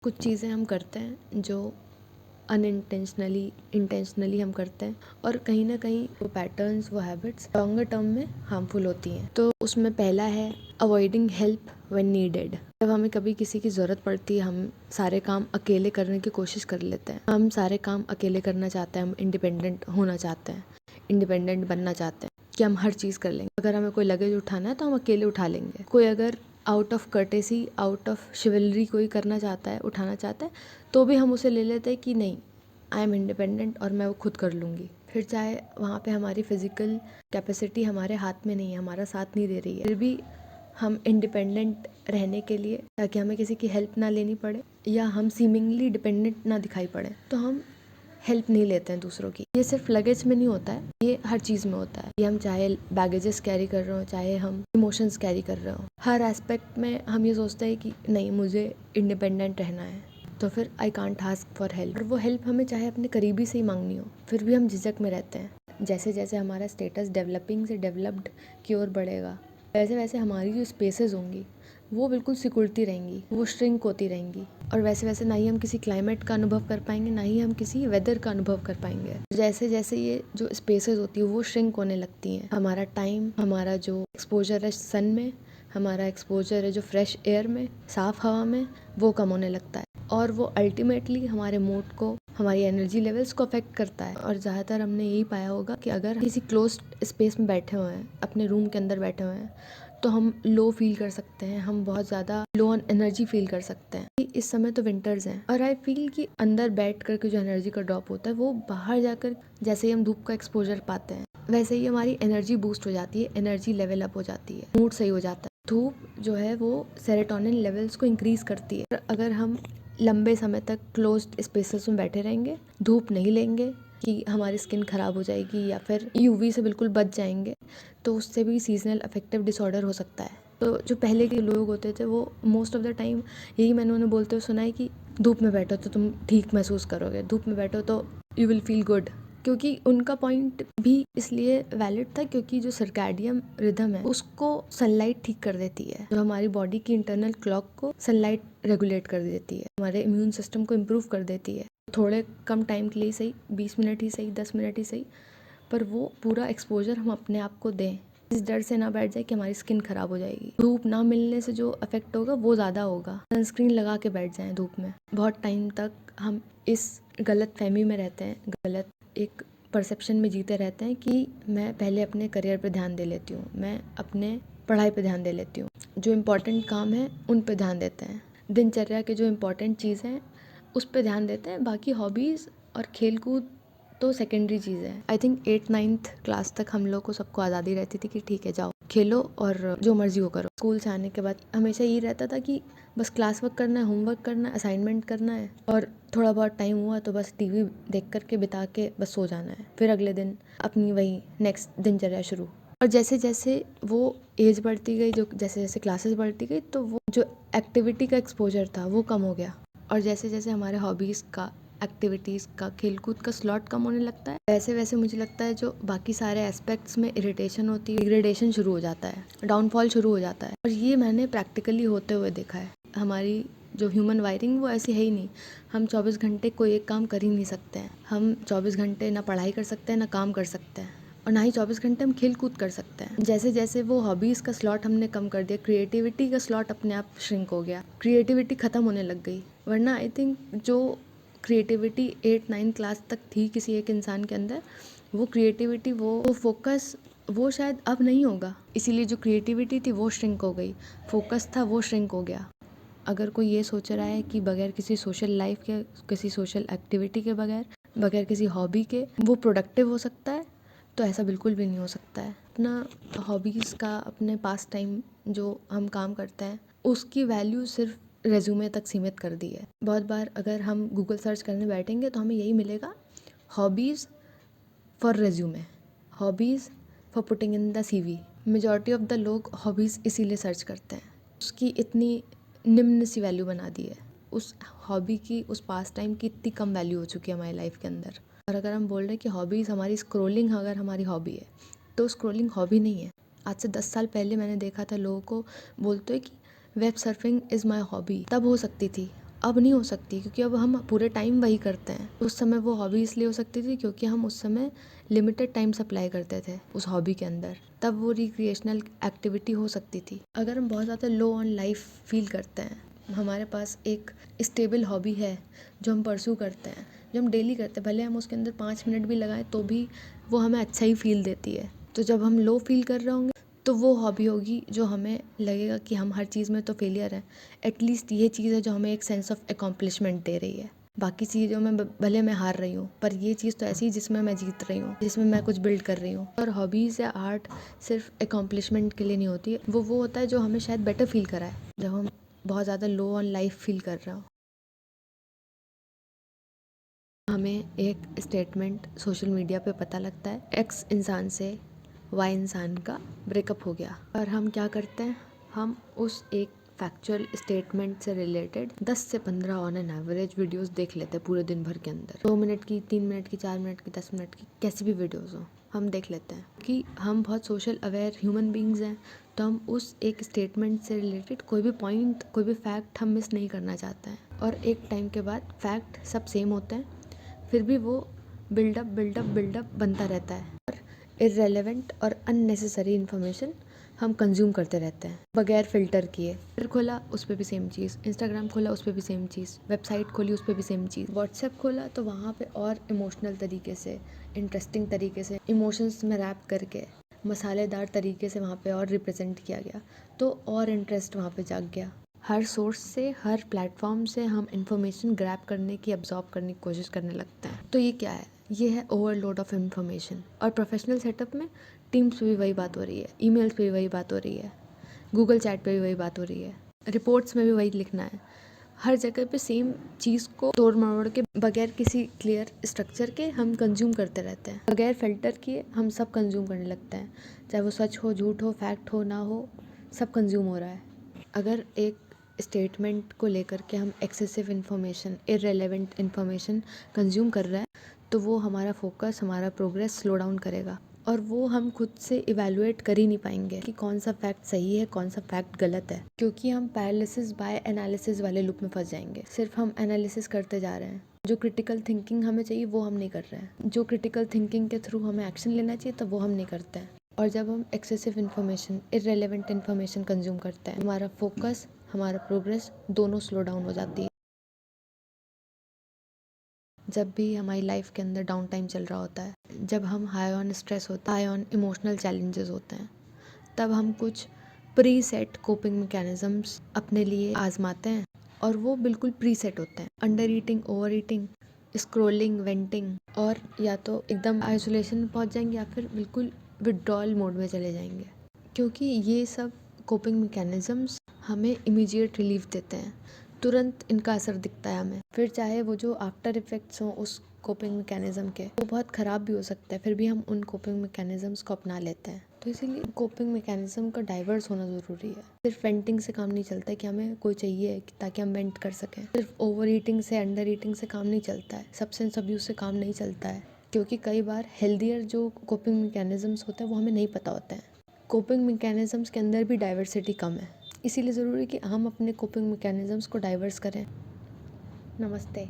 कुछ चीज़ें हम करते हैं जो अनइंटेंशनली इंटेंशनली हम करते हैं और कहीं ना कहीं वो पैटर्न्स वो हैबिट्स लॉन्गर टर्म में हार्मफुल होती हैं। तो उसमें पहला है अवॉइडिंग हेल्प व्हेन नीडेड। जब हमें कभी किसी की ज़रूरत पड़ती है हम सारे काम अकेले करने की कोशिश कर लेते हैं। हम सारे काम अकेले करना चाहते हैं, हम इंडिपेंडेंट होना चाहते हैं, इंडिपेंडेंट बनना चाहते हैं कि हम हर चीज़ कर लेंगे। अगर हमें कोई लगेज उठाना है तो हम अकेले उठा लेंगे। कोई अगर out of courtesy out of शिवलरी कोई करना चाहता है, उठाना चाहता है, तो भी हम उसे ले लेते हैं कि नहीं, आई एम इंडिपेंडेंट और मैं वो खुद कर लूँगी। फिर चाहे वहाँ पे हमारी फिजिकल कैपेसिटी हमारे हाथ में नहीं है, हमारा साथ नहीं दे रही है, फिर भी हम इंडिपेंडेंट रहने के लिए, ताकि हमें किसी की हेल्प ना लेनी पड़े या हम सीमिंगली डिपेंडेंट ना दिखाई पड़े, तो हम हेल्प नहीं लेते हैं दूसरों की। ये सिर्फ लगेज में नहीं होता है, ये हर चीज़ में होता है। ये हम चाहे बैगेजेस कैरी कर रहे हो, चाहे हम इमोशंस कैरी कर रहे हो, हर एस्पेक्ट में हम ये सोचते हैं कि नहीं, मुझे इंडिपेंडेंट रहना है, तो फिर I can't ask for help. और वो हेल्प हमें चाहे अपने करीबी से ही मांगनी हो, फिर भी हम झिझक में रहते हैं। जैसे जैसे हमारा स्टेटस डेवलपिंग से डेवलप्ड की ओर बढ़ेगा, वैसे वैसे हमारी जो स्पेसेस होंगी वो बिल्कुल सिकुड़ती रहेंगी, वो श्रिंक होती रहेंगी। और वैसे वैसे ना ही हम किसी क्लाइमेट का अनुभव कर पाएंगे, ना ही हम किसी वेदर का अनुभव कर पाएंगे। जैसे जैसे ये जो स्पेसेस होती है वो श्रिंक होने लगती हैं, हमारा टाइम, हमारा जो एक्सपोजर है सन में, हमारा एक्सपोजर है जो फ्रेश एयर में, साफ हवा में, वो कम होने लगता है। और वो अल्टीमेटली हमारे मूड को, हमारी एनर्जी लेवल्स को अफेक्ट करता है। और ज़्यादातर हमने यही पाया होगा कि अगर किसी क्लोज्ड स्पेस में बैठे हुए हैं, अपने रूम के अंदर बैठे हुए हैं, तो हम लो फील कर सकते हैं, हम बहुत ज़्यादा लो ऑन एनर्जी फील कर सकते हैं। इस समय तो विंटर्स हैं और आई फील कि अंदर बैठ कर के जो एनर्जी का ड्रॉप होता है वो बाहर जाकर जैसे ही हम धूप का एक्सपोजर पाते हैं वैसे ही हमारी एनर्जी बूस्ट हो जाती है, एनर्जी लेवल अप हो जाती है, मूड सही हो जाता है। धूप जो है वो सेरोटोनिन लेवल्स को इंक्रीज करती है। अगर हम लंबे समय तक क्लोज्ड स्पेसेस में बैठे रहेंगे, धूप नहीं लेंगे कि हमारी स्किन खराब हो जाएगी या फिर यूवी से बिल्कुल बच जाएंगे, तो उससे भी सीजनल अफेक्टिव डिसऑर्डर हो सकता है। तो जो पहले के लोग होते थे वो मोस्ट ऑफ द टाइम यही मैंने उन्हें बोलते हुए सुना है कि धूप में बैठो तो तुम ठीक महसूस करोगे, धूप में बैठो तो यू विल फील गुड। क्योंकि उनका पॉइंट भी इसलिए वैलिड था क्योंकि जो सर्कैडियन रिदम है उसको सनलाइट ठीक कर देती है, जो हमारी बॉडी की इंटरनल क्लॉक को सनलाइट रेगुलेट कर देती है, हमारे इम्यून सिस्टम को इम्प्रूव कर देती है। थोड़े कम टाइम के लिए सही, 20 मिनट ही सही, 10 मिनट ही सही, पर वो पूरा एक्सपोजर हम अपने आप को दें, इस डर से ना बैठ जाए कि हमारी स्किन खराब हो जाएगी। धूप ना मिलने से जो इफेक्ट होगा वो ज़्यादा होगा। सनस्क्रीन लगा के बैठ जाएं धूप में। बहुत टाइम तक हम इस गलत फहमी में रहते हैं, गलत एक परसेप्शन में जीते रहते हैं कि मैं पहले अपने करियर पे ध्यान दे लेती हूँ, मैं अपने पढ़ाई पे ध्यान दे लेती हूँ, जो इम्पोर्टेंट काम है उन पे ध्यान देते हैं, दिनचर्या के जो इम्पोर्टेंट चीज़ हैं उस पर ध्यान देते हैं, बाकी हॉबीज़ और खेलकूद तो सेकेंडरी चीज़ है। आई थिंक 8th-9th क्लास तक हम लोग को सबको आज़ादी रहती थी कि ठीक है जाओ खेलो और जो मर्जी वो करो। स्कूल से आने के बाद हमेशा यही रहता था कि बस क्लास वर्क करना है, होमवर्क करना है, असाइनमेंट करना है और थोड़ा बहुत टाइम हुआ तो बस टीवी देख करके बिता के बस सो जाना है, फिर अगले दिन अपनी वही नेक्स्ट दिनचर्या शुरू। और जैसे जैसे वो एज बढ़ती गई, जो जैसे जैसे क्लासेस बढ़ती गई, तो वो जो एक्टिविटी का एक्सपोजर था वो कम हो गया। और जैसे जैसे हमारे हॉबीज़ का, एक्टिविटीज़ का, खेलकूद का स्लॉट कम होने लगता है, वैसे वैसे मुझे लगता है जो बाकी सारे एस्पेक्ट्स में इरिटेशन होती है, डिग्रेडेशन शुरू हो जाता है, डाउनफॉल शुरू हो जाता है। और ये मैंने प्रैक्टिकली होते हुए देखा है। हमारी जो ह्यूमन वायरिंग वो ऐसी है ही नहीं। हम 24 घंटे कोई एक काम कर ही नहीं सकते हैं। हम 24 घंटे ना पढ़ाई कर सकते हैं, ना काम कर सकते हैं, और ना ही 24 घंटे हम खेल कूद कर सकते हैं। जैसे जैसे वो हॉबीज़ का स्लॉट हमने कम कर दिया, क्रिएटिविटी का स्लॉट अपने आप श्रिंक हो गया, क्रिएटिविटी ख़त्म होने लग गई। वरना आई थिंक जो क्रिएटिविटी 8th-9th क्लास तक थी किसी एक इंसान के अंदर, वो क्रिएटिविटी, वो फोकस, वो शायद अब नहीं होगा। इसीलिए जो क्रिएटिविटी थी वो श्रिंक हो गई, फोकस था वो श्रिंक हो गया। अगर कोई ये सोच रहा है कि बगैर किसी सोशल लाइफ के, किसी सोशल एक्टिविटी के बगैर, बगैर किसी हॉबी के वो प्रोडक्टिव हो सकता है, तो ऐसा बिल्कुल भी नहीं हो सकता है। अपना हॉबीज़ का, अपने पास टाइम जो हम काम करते हैं उसकी वैल्यू सिर्फ रेज्यूमे तक सीमित कर दी है। बहुत बार अगर हम गूगल सर्च करने बैठेंगे तो हमें यही मिलेगा, hobbies for resume, hobbies for putting in the CV। Majority of the लोग हॉबीज़ इसीलिए सर्च करते हैं। उसकी इतनी निम्न सी वैल्यू बना दी है, उस हॉबी की, उस पास टाइम की इतनी कम वैल्यू हो चुकी है हमारी लाइफ के अंदर। और अगर हम बोल रहे हैं कि हॉबीज़, हमारी स्क्रोलिंग अगर हमारी हॉबी है, तो स्क्रोलिंग हॉबी नहीं है। आज से 10 साल पहले मैंने देखा था लोगों को बोलते हैं कि web surfing is my hobby, तब हो सकती थी। अब नहीं हो सकती, क्योंकि अब हम पूरे टाइम वही करते हैं। उस समय वो हॉबी इसलिए हो सकती थी क्योंकि हम उस समय लिमिटेड टाइम सप्लाई करते थे उस हॉबी के अंदर, तब वो रिक्रिएशनल एक्टिविटी हो सकती थी। अगर हम बहुत ज़्यादा लो ऑन लाइफ फील करते हैं, हमारे पास एक स्टेबल हॉबी है जो हम परस्यू करते हैं, जो हम डेली करते हैं, भले हम उसके अंदर 5 मिनट भी लगाएं तो भी वो हमें अच्छा ही फील देती है। तो जब हम लो फील कर रहे होंगे तो वो हॉबी होगी जो हमें लगेगा कि हम हर चीज़ में तो फेलियर हैं, एटलीस्ट ये चीज़ है जो हमें एक सेंस ऑफ अकॉम्प्लिशमेंट दे रही है। बाकी चीज़ों में भले मैं हार रही हूँ, पर ये चीज़ तो ऐसी है जिसमें मैं जीत रही हूँ, जिसमें मैं कुछ बिल्ड कर रही हूँ। और हॉबीज़ या आर्ट सिर्फ अकॉम्प्लिशमेंट के लिए नहीं होती है, वो होता है जो हमें शायद बेटर फील कराए जब हम बहुत ज़्यादा लो ऑन लाइफ फील कर रहे हो। हमें एक स्टेटमेंट सोशल मीडिया पे पता लगता है, एक्स इंसान से वाई इंसान का ब्रेकअप हो गया, और हम क्या करते हैं, हम उस एक फैक्चुअल स्टेटमेंट से रिलेटेड 10 से 15 ऑन एन एवरेज वीडियोस देख लेते हैं पूरे दिन भर के अंदर। 2 मिनट की, 3 मिनट की, 4 मिनट की, 10 मिनट की, कैसी भी वीडियोस हो हम देख लेते हैं कि हम बहुत सोशल अवेयर ह्यूमन बींग्स हैं। तो हम उस एक स्टेटमेंट से रिलेटेड कोई भी पॉइंट, कोई भी फैक्ट हम मिस नहीं करना चाहते हैं। और एक टाइम के बाद फैक्ट सब सेम होते हैं, फिर भी वो बिल्डअप बनता रहता है, और इर्रेलेवेंट और अननेसेसरी इन्फॉर्मेशन हम कंज्यूम करते रहते हैं बगैर फिल्टर किए। फिर खोला उस पर भी सेम चीज़, इंस्टाग्राम खोला उस पर भी सेम चीज़, वेबसाइट खोली उस पर भी सेम चीज़, व्हाट्सएप खोला तो वहाँ पे और इमोशनल तरीके से, इंटरेस्टिंग तरीके से, इमोशंस में रैप करके, मसालेदार तरीके से वहाँ पे और रिप्रेजेंट किया गया, तो और इंटरेस्ट वहाँ पे जाग गया। हर सोर्स से, हर प्लेटफॉर्म से हम इंफॉर्मेशन ग्रैब करने की, अब्जॉर्ब करने की कोशिश करने लगते हैं। तो ये क्या है? ये है ओवरलोड ऑफ इंफॉर्मेशन। और प्रोफेशनल सेटअप में टीम्स पे भी वही बात हो रही है, ईमेल्स पे भी वही बात हो रही है, गूगल चैट पे भी वही बात हो रही है, रिपोर्ट्स में भी वही लिखना है। हर जगह पे सेम चीज़ को तोड़ मरोड़ के, बगैर किसी क्लियर स्ट्रक्चर के हम कंज्यूम करते रहते हैं, बगैर फिल्टर किए हम सब कंज्यूम करने लगते हैं, चाहे वो सच हो, झूठ हो, फैक्ट हो, ना हो, सब कंज्यूम हो रहा है। अगर एक स्टेटमेंट को लेकर के हम excessive information, irrelevant information consume कर रहे हैं, तो वो हमारा फोकस, हमारा प्रोग्रेस स्लो डाउन करेगा, और वो हम खुद से इवैल्यूएट कर ही नहीं पाएंगे कि कौन सा फैक्ट सही है, कौन सा फैक्ट गलत है, क्योंकि हम पैरालिसिस बाय एनालिसिस वाले लूप में फंस जाएंगे। सिर्फ हम एनालिसिस करते जा रहे हैं, जो क्रिटिकल थिंकिंग हमें चाहिए वो हम नहीं कर रहे हैं, जो क्रिटिकल थिंकिंग के थ्रू हमें एक्शन लेना चाहिए तो वो हम नहीं करते हैं। और जब हम excessive information, irrelevant information consume करते हैं, हमारा फोकस, हमारा प्रोग्रेस दोनों स्लो डाउन हो जाती है। जब भी हमारी लाइफ के अंदर डाउन टाइम चल रहा होता है, जब हम हाई ऑन स्ट्रेस होता है, हाई ऑन इमोशनल चैलेंजेस होते हैं, तब हम कुछ प्री सेट कोपिंग मैकेनिज्म्स अपने लिए आजमाते हैं, और वो बिल्कुल प्री सेट होते हैं। Under eating, over eating, scrolling, venting, और या तो एकदम आइसोलेशन में पहुंच जाएंगे या फिर बिल्कुल विड्रॉल मोड में चले जाएंगे, क्योंकि ये सब कोपिंग मैकेनिज्म्स हमें इमीडिएट रिलीफ देते हैं, तुरंत इनका असर दिखता है हमें। फिर चाहे वो जो आफ्टर इफेक्ट्स हों उस कोपिंग मैकेनिज्म के, वो बहुत ख़राब भी हो सकता है, फिर भी हम उन कोपिंग मैकेनिज्म्स को अपना लेते हैं। तो इसीलिए कोपिंग मैकेनिज्म का डाइवर्स होना ज़रूरी है। सिर्फ वेंटिंग से काम नहीं चलता है कि हमें कोई चाहिए ताकि हम वेंट कर सकें, सिर्फ ओवर ईटिंग से, अंडर ईटिंग से काम नहीं चलता है, सब्सटेंस अब्यूज़ से काम नहीं चलता है, क्योंकि कई बार हेल्दियर जो कोपिंग मैकेनिज्म्स होते हैं वो हमें नहीं पता होते हैं। कोपिंग मैकेनिज्म्स के अंदर भी डाइवर्सिटी कम है, इसीलिए ज़रूरी है कि हम अपने कोपिंग मैकेनिज्म्स को डाइवर्स करें। नमस्ते।